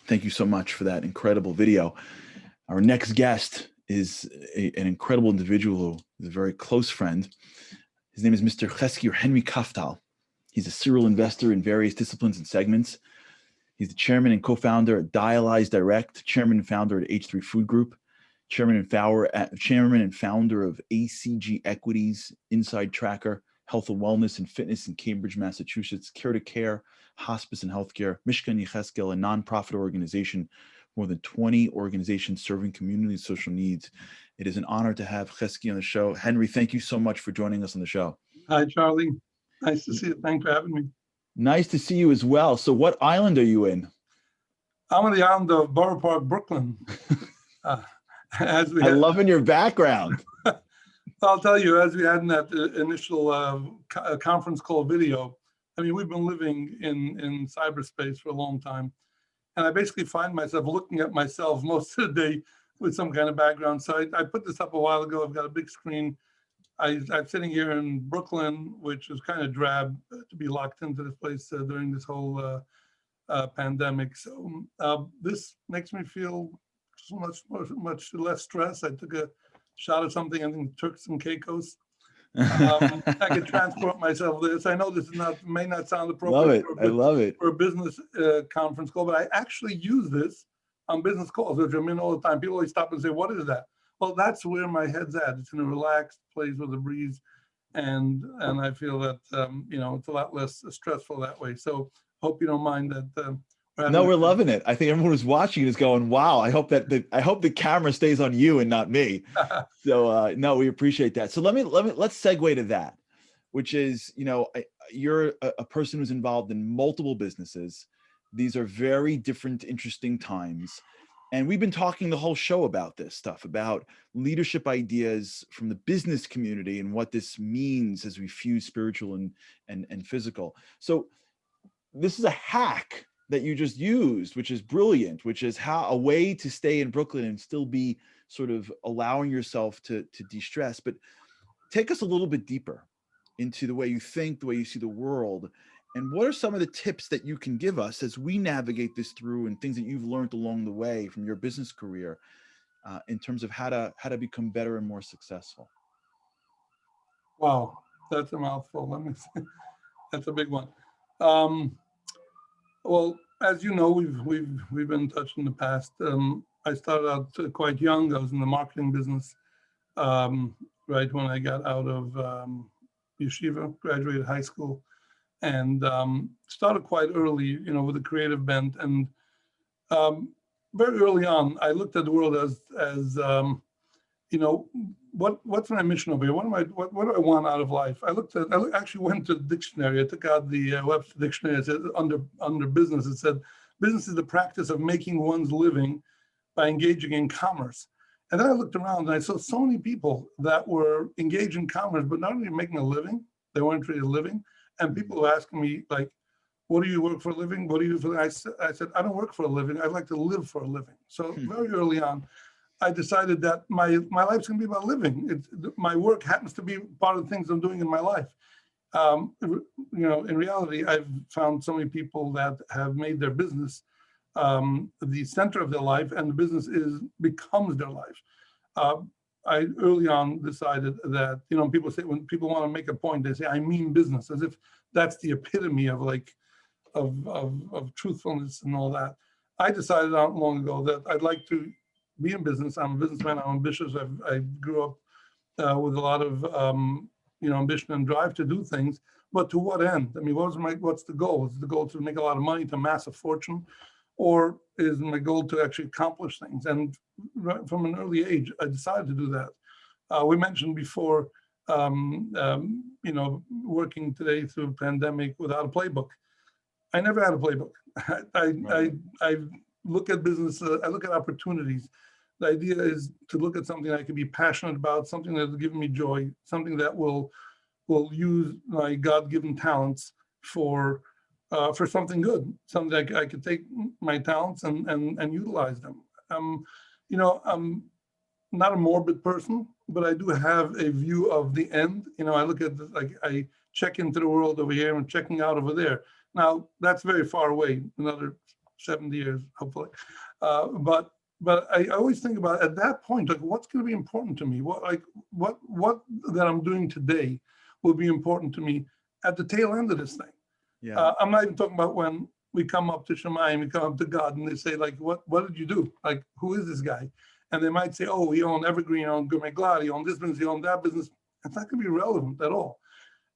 Thank you so much for that incredible video. Our next guest is an incredible individual who is a very close friend. His name is Mr. Chesky, or Henry Kaftal. He's a serial investor in various disciplines and segments. He's the chairman and co-founder at Dialyze Direct, chairman and founder at H3 Food Group, chairman and founder of ACG Equities, Inside Tracker, Health and Wellness and Fitness in Cambridge, Massachusetts, Care to Care, Hospice and Healthcare, Mishkan Yecheskel, a nonprofit organization, more than 20 organizations serving community and social needs. It is an honor to have Chesky on the show. Henry, thank you so much for joining us on the show. Hi, Charlie. Nice to see you. Thanks for having me. Nice to see you as well. So what island are you in? I'm on the island of Borough Park, Brooklyn. I'm loving your background. I'll tell you, as we had in that initial conference call video, I mean, we've been living in cyberspace for a long time. And I basically find myself looking at myself most of the day with some kind of background. So I put this up a while ago. I've got a big screen. I'm sitting here in Brooklyn, which is kind of drab to be locked into this place during this whole pandemic. So this makes me feel much less stress. I took a shot of something, I think took some Caicos. I could transport myself there. So I know this is may not sound appropriate. Love it. For a business conference call, but I actually use this on business calls, which I'm in all the time. People always stop and say, "What is that?" Well, that's where my head's at. It's in a relaxed place with a breeze, and I feel that it's a lot less stressful that way. So hope you don't mind that. No, we're loving it. I think everyone who's watching is going, "Wow!" I hope the camera stays on you and not me. So no, we appreciate that. So let's segue to that, which is, you're a person who's involved in multiple businesses. These are very different, interesting times. And we've been talking the whole show about this stuff, about leadership ideas from the business community and what this means as we fuse spiritual and physical. So this is a hack that you just used, which is brilliant, which is a way to stay in Brooklyn and still be sort of allowing yourself to de-stress. But take us a little bit deeper into the way you think, the way you see the world. And what are some of the tips that you can give us as we navigate this through, and things that you've learned along the way from your business career in terms of how to become better and more successful? Wow, that's a mouthful. Let me see. That's a big one. Well, as you know, we've been in touch in the past. I started out quite young. I was in the marketing business right when I got out of yeshiva, graduated high school. And started quite early, with a creative bent. And very early on, I looked at the world as what's my mission over here? What do I want out of life? I actually went to the dictionary. I took out the Webster dictionary. It said under business, it said, business is the practice of making one's living by engaging in commerce. And then I looked around and I saw so many people that were engaged in commerce, but not only making a living, they weren't really living. And people were asking me, like, what do you work for a living? What do you do for? I said, I don't work for a living. I'd like to live for a living. So very early on, I decided that my life's going to be about living. My work happens to be part of the things I'm doing in my life. In reality, I've found so many people that have made their business the center of their life, and the business becomes their life. I early on decided that, people say, when people want to make a point, they say, I mean business, as if that's the epitome of truthfulness and all that. I decided not long ago that I'd like to be in business. I'm a businessman. I'm ambitious. I grew up with a lot of, ambition and drive to do things, but to what end? I mean, what's the goal? Is the goal to make a lot of money, to amass a fortune? Or is my goal to actually accomplish things? And from an early age, I decided to do that. We mentioned before, working today through a pandemic without a playbook. I never had a playbook. I look at business, I look at opportunities. The idea is to look at something I can be passionate about, something that will give me joy, something that will use my God-given talents for something good, something I could take my talents and utilize them. I'm not a morbid person. but I do have a view of the end. You know, I look at like I check into the world over here and checking out over there. Now that's very far away, another 70 years, hopefully. But I always think about at that point, like what's going to be important to me? What that I'm doing today will be important to me at the tail end of this thing. Yeah. I'm not even talking about when we come up to Shemayim, we come up to God, and they say, like, what did you do? Like, who is this guy? And they might say, oh, he owned Evergreen, he owned Gourmet Glad, he owned this business, he owned that business. It's not going to be relevant at all.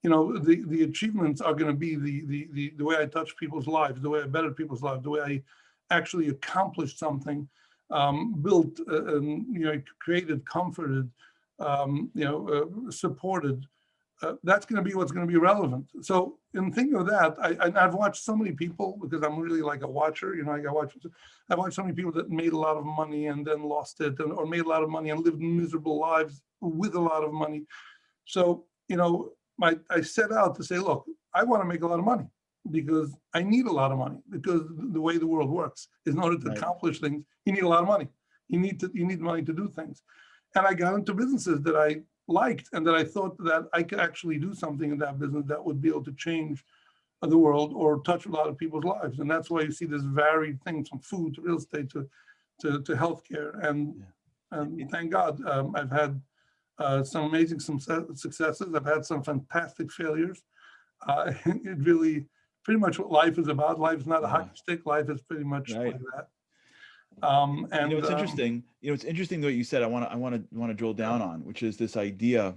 You know, the achievements are going to be the way I touch people's lives, the way I bettered people's lives, the way I actually accomplished something, built, created, comforted, supported. That's going to be what's going to be relevant. So in thinking of that, I've watched so many people, because I'm really like a watcher, you know, I've watched so many people that made a lot of money and then lost it, or made a lot of money and lived miserable lives with a lot of money. So, you know, I set out to say, look, I want to make a lot of money because I need a lot of money, because the way the world works is in order to accomplish things, you need a lot of money. You need money to do things. And I got into businesses that I liked and that I thought that I could actually do something in that business that would be able to change the world or touch a lot of people's lives. And that's why you see this varied things from food to real estate to healthcare. And thank God, I've had some amazing successes. I've had some fantastic failures. It really, pretty much what life is about. Life is not a hockey stick. Life is pretty much like that. And you know, it's interesting. You know, it's interesting what you said. I want to drill down on, which is this idea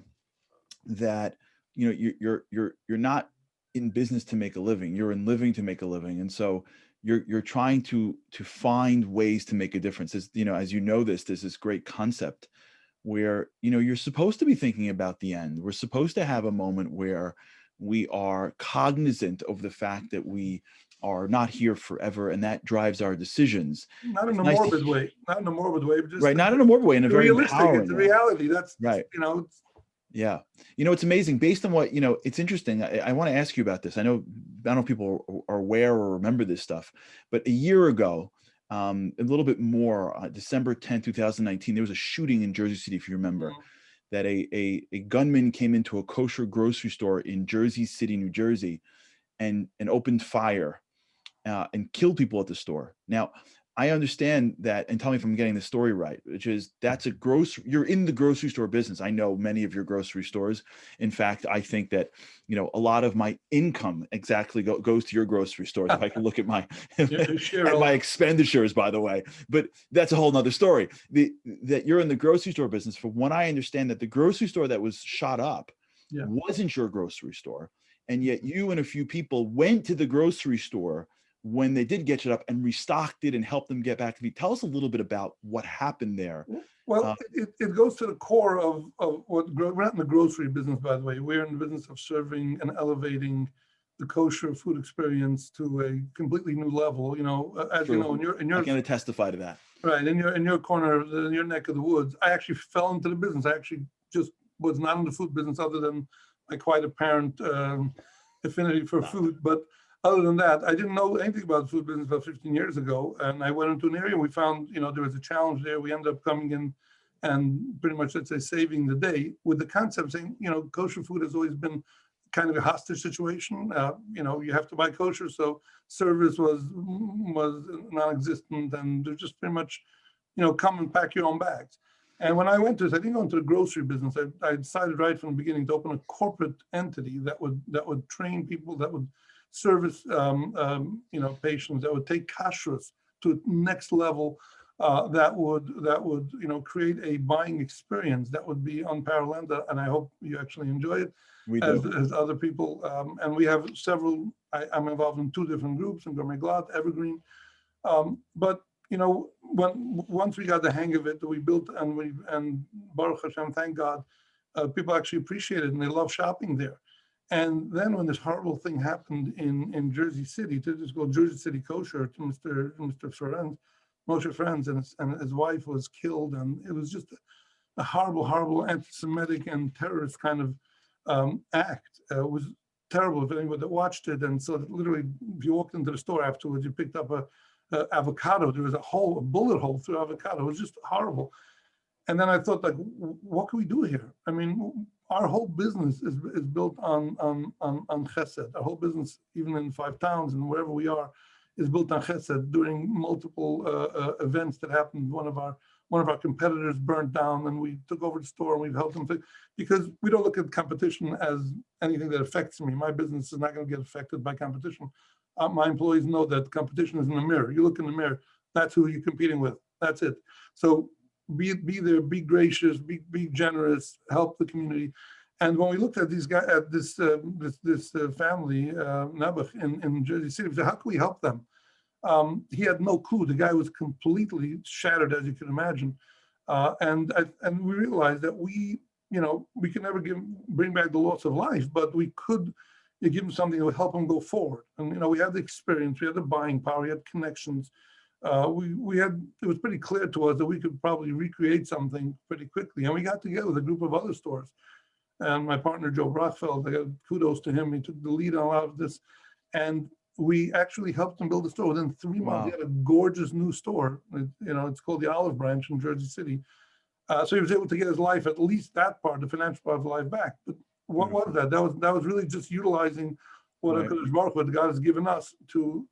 that, you know, you're not in business to make a living. You're in living to make a living, and so you're trying to find ways to make a difference. As you know, there's this great concept where, you know, you're supposed to be thinking about the end. We're supposed to have a moment where we are cognizant of the fact that we are not here forever, and that drives our decisions. Not in a morbid way, but just right, not in a morbid way, in a very realistic. empowering It's a way. reality. That's right. You know. Yeah, you know, it's amazing. Based on what, you know, it's interesting. I want to ask you about this. I don't know if people are aware or remember this stuff, but a year ago, a little bit more, December 10th, 2019, there was a shooting in Jersey City, if you remember. That a gunman came into a kosher grocery store in Jersey City, New Jersey, and opened fire and killed people at the store. Now, I understand that, and tell me if I'm getting the story right, which is you're in the grocery store business. I know many of your grocery stores. In fact, I think that, you know, a lot of my income exactly goes to your grocery stores. If I can look at my at my expenditures, by the way, but that's a whole nother story. That you're in the grocery store business. From what I understand, that the grocery store that was shot up wasn't your grocery store, and yet you and a few people went to the grocery store when they did get it up and restocked it and helped them get back to me. Tell us a little bit about what happened there. Well, it goes to the core of what, we're not in the grocery business, by the way. We're in the business of serving and elevating the kosher food experience to a completely new level. You know, as you know, in your I can testify to that. Right, in your corner, in your neck of the woods, I actually fell into the business. I actually just was not in the food business, other than my quite apparent affinity for food. But other than that, I didn't know anything about the food business about 15 years ago. And I went into an area, we found, you know, there was a challenge there. We ended up coming in and pretty much, let's say, saving the day with the concept saying, you know, kosher food has always been kind of a hostage situation. You know, you have to buy kosher, so service was non-existent, and they're just pretty much, you know, come and pack your own bags. And when I went to this, I didn't go into the grocery business. I decided right from the beginning to open a corporate entity that would train people, that would service you know, patients, that would take kashrus to a next level, that would you know, create a buying experience that would be unparalleled. And I hope you actually enjoy it. We do. As other people. And we have several. I'm involved in 2 different groups, in Gourmet Glad, Evergreen. But you know, once we got the hang of it, we built, and Baruch Hashem, thank God, people actually appreciate it and they love shopping there. And then when this horrible thing happened in Jersey City, to just go Jersey City kosher, to Mr. Ferenz, Moshe Ferenz, and his wife was killed, and it was just a horrible anti-Semitic and terrorist kind of act. It was terrible if anyone that watched it. And so literally, if you walked into the store afterwards, you picked up a avocado. There was a bullet hole through avocado. It was just horrible. And then I thought, like, what can we do here? I mean, our whole business is built on chesed. Our whole business, even in 5 towns and wherever we are, is built on chesed. During multiple events that happened, one of our competitors burned down, and we took over the store and we've helped them because we don't look at competition as anything that affects me. My business is not going to get affected by competition. My employees know that competition is in the mirror. You look in the mirror, that's who you're competing with. That's it. So be there, be gracious, be generous, help the community. And when we looked at these guys, at this family, Nebuch in Jersey City, we said, how can we help them? He had no clue. The guy was completely shattered, as you can imagine. And we realized that we can never bring back the loss of life, but we could give him something that would help him go forward. And we had the experience, we had the buying power, we had connections. It was pretty clear to us that we could probably recreate something pretty quickly. And we got together with a group of other stores. And my partner, Joe Brockfeld, I got kudos to him. He took the lead on a lot of this. And we actually helped him build a store. Within 3 months, he had a gorgeous new store. It's called the Olive Branch in Jersey City. So he was able to get his life, at least that part, the financial part of life back. But what was that? That was really just utilizing what God has given us to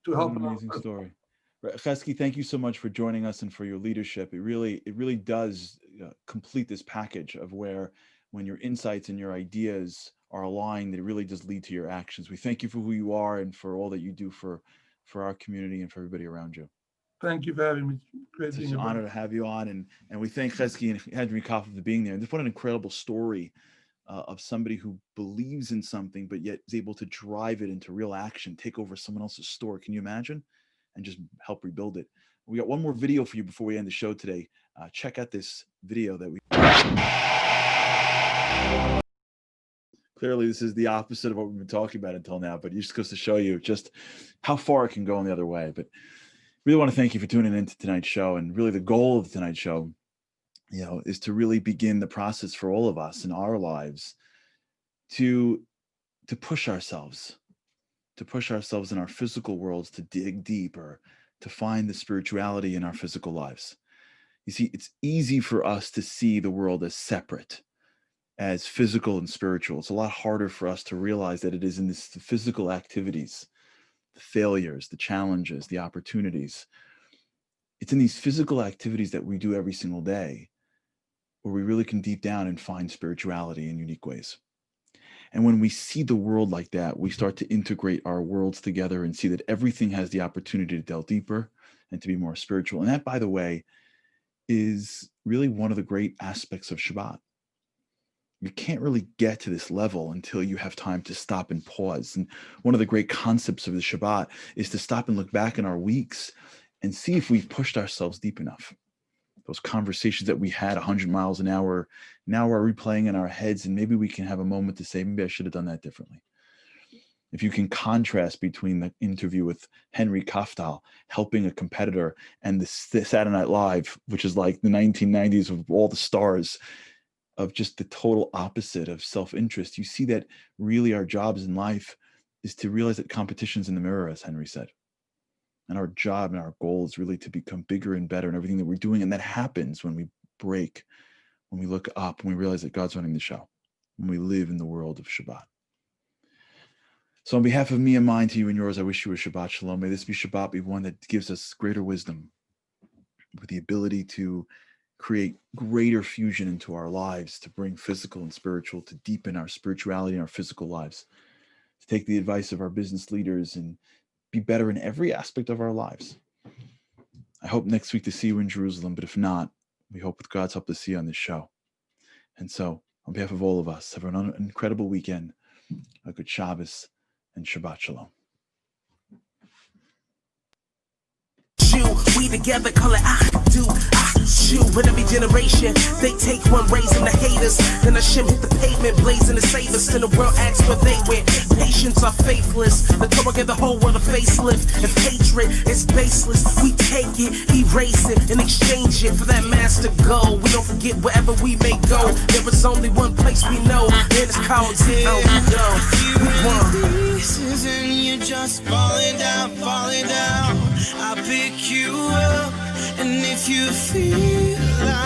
help. An amazing story. Chesky, thank you so much for joining us and for your leadership. It really does complete this package of where, when your insights and your ideas are aligned, it really does lead to your actions. We thank you for who you are and for all that you do for our community and for everybody around you. Thank you for having me. Great It's an honor to have you on, and we thank Chesky and Henry Koffer for being there. And what an incredible story of somebody who believes in something, but yet is able to drive it into real action, take over someone else's store. Can you imagine? And just help rebuild it. We got one more video for you before we end the show today. Check out this video that we... Clearly, this is the opposite of what we've been talking about until now, but it just goes to show you just how far it can go in the other way. But really want to thank you for tuning into tonight's show. And really the goal of tonight's show, is to really begin the process for all of us in our lives to push ourselves in our physical worlds, to dig deeper, to find the spirituality in our physical lives. You see, it's easy for us to see the world as separate, as physical and spiritual. It's a lot harder for us to realize that it is in the physical activities, the failures, the challenges, the opportunities. It's in these physical activities that we do every single day where we really can deep down and find spirituality in unique ways. And when we see the world like that, we start to integrate our worlds together and see that everything has the opportunity to delve deeper and to be more spiritual. And that, by the way, is really one of the great aspects of Shabbat. You can't really get to this level until you have time to stop and pause. And one of the great concepts of the Shabbat is to stop and look back in our weeks and see if we've pushed ourselves deep enough. Those conversations that we had 100 miles an hour now are replaying in our heads, and maybe we can have a moment to say, maybe I should have done that differently. If you can contrast between the interview with Henry Koffer helping a the Saturday Night Live, which is like the 1990s with all the stars, of just the total opposite of self-interest, you see that really our jobs in life is to realize that competition's in the mirror, as Henry said. And our job and our goal is really to become bigger and better in everything that we're doing. And that happens when we break, when we look up, when we realize that God's running the show, when we live in the world of Shabbat. So on behalf of me and mine, to you and yours, I wish you a Shabbat Shalom. May this Shabbat be one that gives us greater wisdom, with the ability to create greater fusion into our lives, to bring physical and spiritual, to deepen our spirituality in our physical lives, to take the advice of our business leaders and be better in every aspect of our lives. I hope next week to see you in Jerusalem, but if not, we hope with God's help to see you on this show. And so, on behalf of all of us, have an incredible weekend, a good Shabbos, and Shabbat Shalom. We together call it shoot. With every generation, they take one, raising the haters. Then I shim hit the pavement, blazing the savers. Then the world asks where they went. Patients are faithless. The Torah gave the whole world a facelift. If hatred is baseless, we take it, erase it, and exchange it for that master goal. We don't forget wherever we may go. There is only one place we know, and it's called Zero. Pieces and you're just falling down, falling down. I'll pick you up, and if you feel like